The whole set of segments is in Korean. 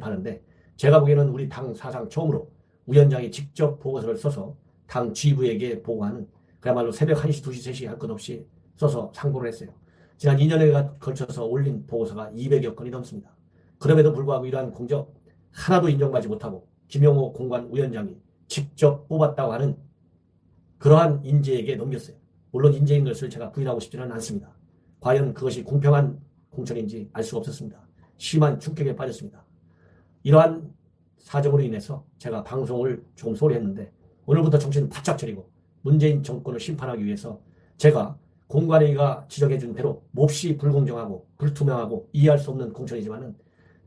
반입하는데 제가 보기에는 우리 당 사상 처음으로 위원장이 직접 보고서를 써서 당 지부에게 보고하는 그야말로 새벽 1시, 2시, 3시 할 것 없이 써서 상고를 했어요. 지난 2년에 걸쳐서 올린 보고서가 200여 건이 넘습니다. 그럼에도 불구하고 이러한 공적 하나도 인정받지 못하고 김용호 공관위원장이 직접 뽑았다고 하는 그러한 인재에게 넘겼어요. 물론 인재인 것을 제가 부인하고 싶지는 않습니다. 과연 그것이 공평한 공천인지 알 수가 없었습니다. 심한 충격에 빠졌습니다. 이러한 사정으로 인해서 제가 방송을 조금 소홀히 했는데 오늘부터 정신 바짝 차리고 문재인 정권을 심판하기 위해서 제가 공관위가 지적해준 대로 몹시 불공정하고 불투명하고 이해할 수 없는 공천이지만은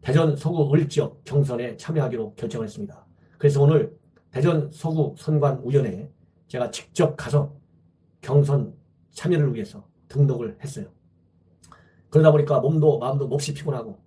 대전 서구 을지역 경선에 참여하기로 결정을 했습니다. 그래서 오늘 대전 서구 선관위원회에 제가 직접 가서 경선 참여를 위해서 등록을 했어요. 그러다 보니까 몸도 마음도 몹시 피곤하고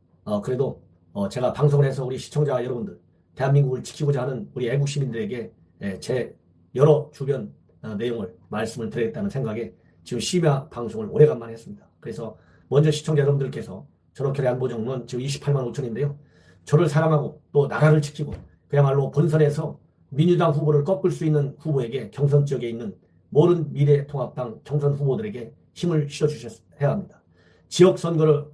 그래도 제가 방송을 해서 우리 시청자 여러분들 대한민국을 지키고자 하는 우리 애국 시민들에게 제 여러 주변 내용을 말씀을 드리겠다는 생각에 지금 심야 방송을 오래간만에 했습니다. 그래서 먼저 시청자 여러분들께서 전원결의 안보정론 지금 28만 5천인데요. 저를 사랑하고 또 나라를 지키고 그야말로 본선에서 민주당 후보를 꺾을 수 있는 후보에게 경선 지역에 있는 모든 미래통합당 경선 후보들에게 힘을 실어주셔야 합니다. 지역 선거를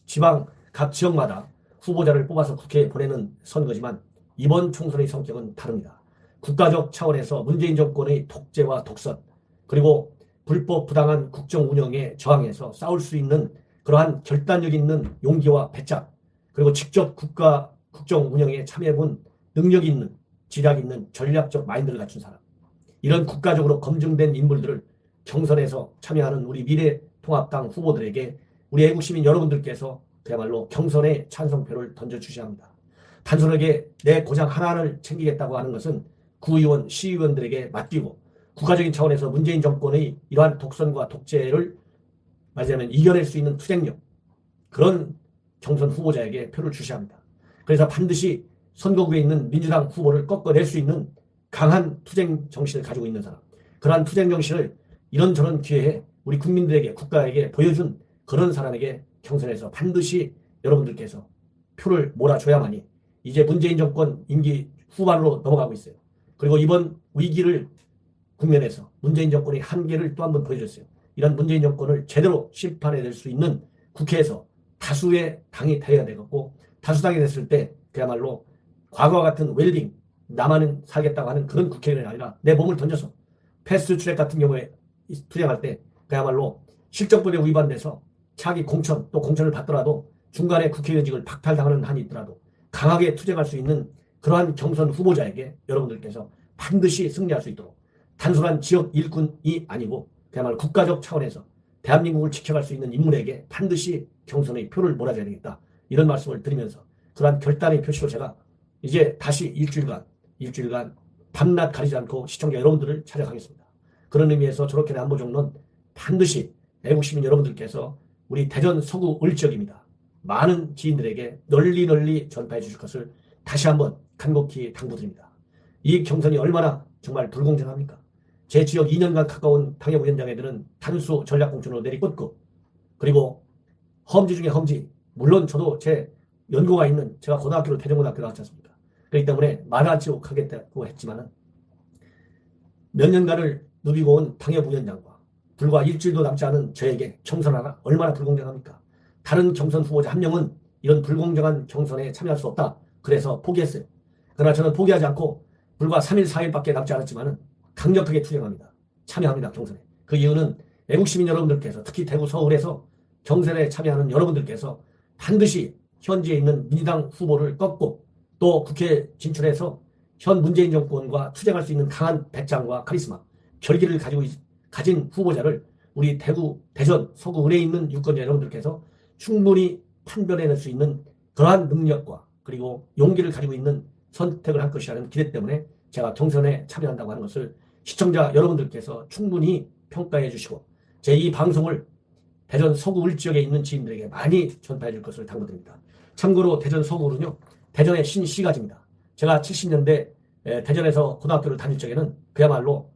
지방 각 지역마다 후보자를 뽑아서 국회에 보내는 선거지만 이번 총선의 성격은 다릅니다. 국가적 차원에서 문재인 정권의 독재와 독선 그리고 불법 부당한 국정 운영에 저항해서 싸울 수 있는 그러한 결단력 있는 용기와 배짱 그리고 직접 국정 운영에 참여해본 능력 있는 지략 있는 전략적 마인드를 갖춘 사람 이런 국가적으로 검증된 인물들을 경선에서 참여하는 우리 미래통합당 후보들에게 우리 애국시민 여러분들께서 그야말로 경선에 찬성표를 던져주셔야 합니다. 단순하게 내 고장 하나를 챙기겠다고 하는 것은 구의원, 시의원들에게 맡기고 국가적인 차원에서 문재인 정권의 이러한 독선과 독재를 말하자면 이겨낼 수 있는 투쟁력 그런 경선 후보자에게 표를 주셔야 합니다. 그래서 반드시 선거구에 있는 민주당 후보를 꺾어낼 수 있는 강한 투쟁 정신을 가지고 있는 사람 그러한 투쟁 정신을 이런저런 기회에 우리 국민들에게 국가에게 보여준 그런 사람에게 경선에서 반드시 여러분들께서 표를 몰아줘야만이 이제 문재인 정권 임기 후반으로 넘어가고 있어요. 그리고 이번 위기를 국면에서 문재인 정권의 한계를 또 한 번 보여줬어요. 이런 문재인 정권을 제대로 심판해낼 수 있는 국회에서 다수의 당이 되어야 되겠고 다수당이 됐을 때 그야말로 과거와 같은 웰빙 나만은 살겠다고 하는 그런 국회의원이 아니라 내 몸을 던져서 패스트 트랙 같은 경우에 투쟁할 때 그야말로 실정법에 위반돼서 차기 공천 또 공천을 받더라도 중간에 국회의원직을 박탈당하는 한이 있더라도 강하게 투쟁할 수 있는 그러한 경선 후보자에게 여러분들께서 반드시 승리할 수 있도록 단순한 지역 일꾼이 아니고 그야말로 국가적 차원에서 대한민국을 지켜갈 수 있는 인물에게 반드시 경선의 표를 몰아줘야 되겠다. 이런 말씀을 드리면서 그러한 결단의 표시로 제가 이제 다시 일주일간 밤낮 가리지 않고 시청자 여러분들을 찾아가겠습니다. 그런 의미에서 저렇게 안보정론 반드시 애국시민 여러분들께서 우리 대전 서구 을지역입니다. 많은 지인들에게 널리 전파해 주실 것을 다시 한번 간곡히 당부드립니다. 이 경선이 얼마나 정말 불공정합니까? 제 지역 2년간 가까운 당협위원장애들은 단수 전략공천으로 내리꽂고 그리고 험지 중에 험지 물론 저도 제 연고가 있는 제가 고등학교를 대전고등학교 나왔지 않습니까? 그렇기 때문에 만화지옥 하겠다고 했지만은 몇 년간을 누비고 온 당협위원장과 불과 일주일도 남지 않은 저에게 경선하라 얼마나 불공정합니까? 다른 경선 후보자 한 명은 이런 불공정한 경선에 참여할 수 없다. 그래서 포기했어요. 그러나 저는 포기하지 않고 불과 3일, 4일밖에 남지 않았지만은 강력하게 투쟁합니다. 참여합니다. 경선에. 그 이유는 애국시민 여러분들께서 특히 대구 서울에서 경선에 참여하는 여러분들께서 반드시 현지에 있는 민주당 후보를 꺾고 또 국회에 진출해서 현 문재인 정권과 투쟁할 수 있는 강한 배짱과 카리스마, 결기를 가진 후보자를 우리 대구, 대전, 서구 을에 있는 유권자 여러분들께서 충분히 판별해낼 수 있는 그러한 능력과 그리고 용기를 가지고 있는 선택을 할 것이라는 기대 때문에 제가 경선에 참여한다고 하는 것을 시청자 여러분들께서 충분히 평가해 주시고 제 이 방송을 대전 서구 을지역에 있는 지인들에게 많이 전파해 줄 것을 당부드립니다. 참고로 대전 서구는요. 대전의 신시가지입니다. 제가 70년대 대전에서 고등학교를 다닐 적에는 그야말로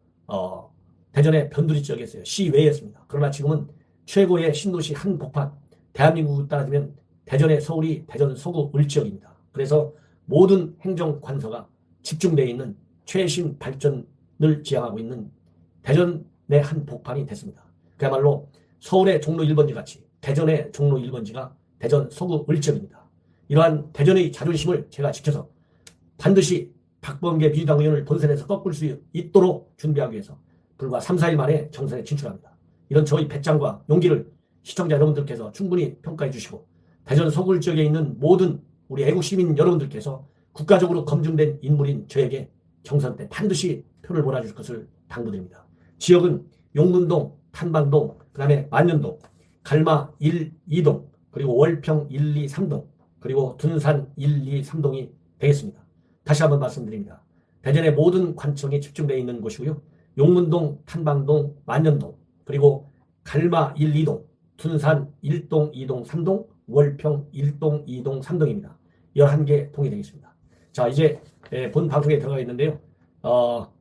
대전의 변두리 지역이었어요. 시외였습니다. 그러나 지금은 최고의 신도시 한복판 대한민국을 따라주면 대전의 서울이 대전 서구 을지역입니다. 그래서 모든 행정관서가 집중되어 있는 최신 발전을 지향하고 있는 대전의 한 복판이 됐습니다. 그야말로 서울의 종로 1번지 같이 대전의 종로 1번지가 대전 서구 을지역입니다. 이러한 대전의 자존심을 제가 지켜서 반드시 박범계 민주당 의원을 본선에서 꺾을 수 있도록 준비하기 위해서 불과 3, 4일 만에 경선에 진출합니다. 이런 저희 배짱과 용기를 시청자 여러분들께서 충분히 평가해 주시고 대전 서구 지역에 있는 모든 우리 애국 시민 여러분들께서 국가적으로 검증된 인물인 저에게 경선 때 반드시 표를 몰아줄 것을 당부드립니다. 지역은 용문동, 탄방동, 그 다음에 만년동, 갈마 1, 2동, 그리고 월평 1, 2, 3동, 그리고 둔산 1, 2, 3동이 되겠습니다. 다시 한번 말씀드립니다. 대전의 모든 관청이 집중되어 있는 곳이고요. 용문동, 탄방동, 만년동, 그리고 갈마 1, 2동, 둔산 1동, 2동, 3동, 월평 1동, 2동, 3동입니다. 11개 동이 되겠습니다. 자, 이제 본 방송에 들어가 있는데요.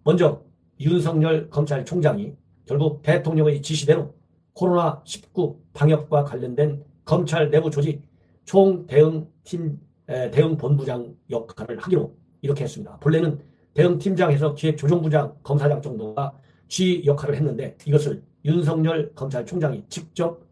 먼저 윤석열 검찰총장이 결국 대통령의 지시대로 코로나19 방역과 관련된 검찰 내부 조직 총대응팀 대응본부장 역할을 하기로 이렇게 했습니다. 본래는 대응팀장에서 기획조정부장, 검사장 정도가 쥐 역할을 했는데 이것을 윤석열 검찰총장이 직접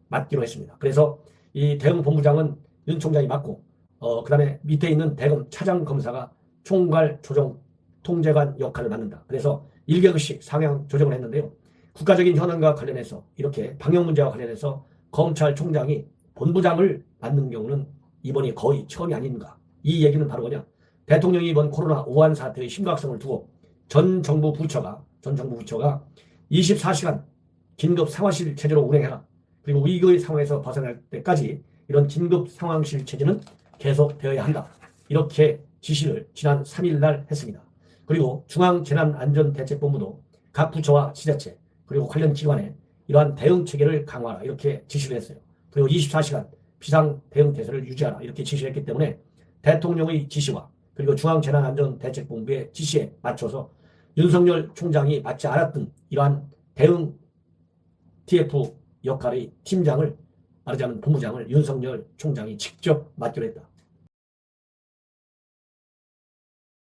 맡기로 했습니다. 그래서 이 대응본부장은 윤 총장이 맡고 그 다음에 밑에 있는 대검 차장검사가 총괄 조정 통제관 역할을 맡는다. 그래서 1개월씩 상향 조정을 했는데요. 국가적인 현안과 관련해서 이렇게 방역 문제와 관련해서 검찰총장이 본부장을 맡는 경우는 이번이 거의 처음이 아닌가. 이 얘기는 바로 뭐냐. 대통령이 이번 코로나 오한 사태의 심각성을 두고 전 정부 부처가 24시간 긴급 상황실 체제로 운행해라. 그리고 위기의 상황에서 벗어날 때까지 이런 긴급 상황실 체제는 계속되어야 한다. 이렇게 지시를 지난 3일 날 했습니다. 그리고 중앙재난안전대책본부도 각 부처와 지자체 그리고 관련 기관에 이러한 대응 체계를 강화하라 이렇게 지시를 했어요. 그리고 24시간 비상 대응 태세를 유지하라 이렇게 지시를 했기 때문에 대통령의 지시와 그리고 중앙재난안전대책본부의 지시에 맞춰서 윤석열 총장이 맡지 않았던 이러한 대응 TF 역할의 팀장을 말하자면 본부장을 윤석열 총장이 직접 맡기로 했다.